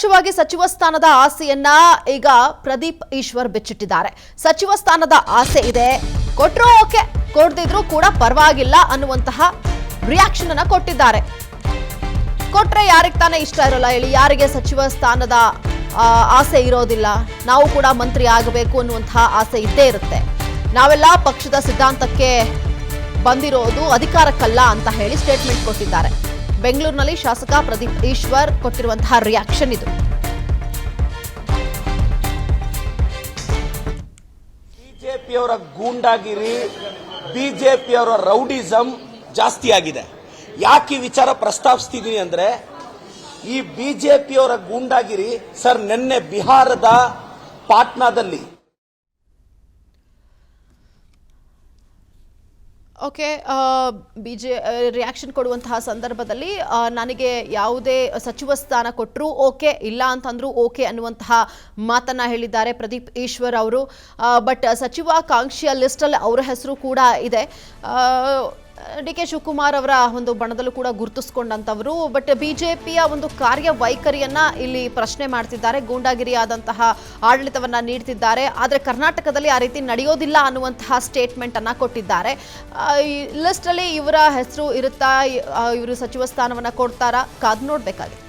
ವಿಶೇಷವಾಗಿ ಸಚಿವ ಸ್ಥಾನದ ಆಸೆಯನ್ನ ಈಗ ಪ್ರದೀಪ್ ಈಶ್ವರ್ ಬಿಚ್ಚಿಟ್ಟಿದ್ದಾರೆ. ಸಚಿವ ಸ್ಥಾನದ ಆಸೆ ಇದೆ, ಕೊಟ್ರೂ ಓಕೆ, ಕೊಡದಿದ್ರೂ ಕೂಡ ಪರವಾಗಿಲ್ಲ ಅನ್ನುವಂತಹ ರಿಯಾಕ್ಷನ್ ಅನ್ನ ಕೊಟ್ಟಿದ್ದಾರೆ. ಕೊಟ್ರೆ ಯಾರಿಗೆ ತಾನೇ ಇಷ್ಟ ಇರೋಲ್ಲ ಹೇಳಿ, ಯಾರಿಗೆ ಸಚಿವ ಸ್ಥಾನದ ಆಸೆ ಇರೋದಿಲ್ಲ. ನಾವು ಕೂಡ ಮಂತ್ರಿ ಆಗಬೇಕು ಅನ್ನುವಂತಹ ಆಸೆ ಇದ್ದೇ ಇರುತ್ತೆ. ನಾವೆಲ್ಲ ಪಕ್ಷದ ಸಿದ್ಧಾಂತಕ್ಕೆ ಬಂದಿರೋದು ಅಧಿಕಾರಕ್ಕಲ್ಲ ಅಂತ ಹೇಳಿ ಸ್ಟೇಟ್ಮೆಂಟ್ ಕೊಟ್ಟಿದ್ದಾರೆ. ಬೆಂಗಳೂರಿನಲ್ಲಿ ಶಾಸಕ ಪ್ರದೀಪ್ ಈಶ್ವರ್ ಕೊಟ್ಟಿರುವಂತಹ ರಿಯಾಕ್ಷನ್ ಇದು. ಬಿಜೆಪಿಯವರ ಗೂಂಡಾಗಿರಿ, ಬಿಜೆಪಿಯವರ ರೌಡಿಸಂ ಜಾಸ್ತಿ ಆಗಿದೆ. ಯಾಕೆ ಈ ವಿಚಾರ ಪ್ರಸ್ತಾಪಿಸ್ತಿದ್ದೀನಿ ಅಂದ್ರೆ, ಈ ಬಿಜೆಪಿಯವರ ಗೂಂಡಾಗಿರಿ ಸರ್ ನಿನ್ನೆ ಬಿಹಾರದ ಪಾಟ್ನಾದಲ್ಲಿ ಓಕೆ, ರಿಯಾಕ್ಷನ್ ಕೊಡುವಂತಹ ಸಂದರ್ಭದಲ್ಲಿ ನನಗೆ ಯಾವುದೇ ಸಚಿವ ಸ್ಥಾನ ಕೊಟ್ಟರು ಓಕೆ, ಇಲ್ಲ ಅಂತಂದ್ರೂ ಓಕೆ ಅನ್ನುವಂತಹ ಮಾತನ್ನ ಹೇಳಿದ್ದಾರೆ ಪ್ರದೀಪ್ ಈಶ್ವರ್ ಅವರು. ಬಟ್ ಸಚಿವಾಕಾಂಕ್ಷಿಯ ಲಿಸ್ಟಲ್ಲಿ ಅವರ ಹೆಸರು ಕೂಡ ಇದೆ. ಡಿ.ಕೆ. ಶಿವಕುಮಾರ್ ಅವರ ಒಂದು ಬಣದಲ್ಲೂ ಕೂಡ ಗುರುತಿಸ್ಕೊಂಡಂಥವರು. ಬಟ್ ಬಿಜೆಪಿಯ ಒಂದು ಕಾರ್ಯವೈಖರಿಯನ್ನ ಇಲ್ಲಿ ಪ್ರಶ್ನೆ ಮಾಡ್ತಿದ್ದಾರೆ. ಗೂಂಡಾಗಿರಿಯಾದಂತಹ ಆಡಳಿತವನ್ನ ನೀಡ್ತಿದ್ದಾರೆ, ಆದರೆ ಕರ್ನಾಟಕದಲ್ಲಿ ಆ ರೀತಿ ನಡೆಯೋದಿಲ್ಲ ಅನ್ನುವಂತಹ ಸ್ಟೇಟ್ಮೆಂಟ್ ಅನ್ನ ಕೊಟ್ಟಿದ್ದಾರೆ. ಈ ಲಿಸ್ಟ್ ಅಲ್ಲಿ ಇವರ ಹೆಸರು ಇರುತ್ತಾ, ಇವರು ಸಚಿವ ಸ್ಥಾನವನ್ನ ಕೊಡ್ತಾರಾ, ಕಾದು ನೋಡ್ಬೇಕಾಗಿದೆ.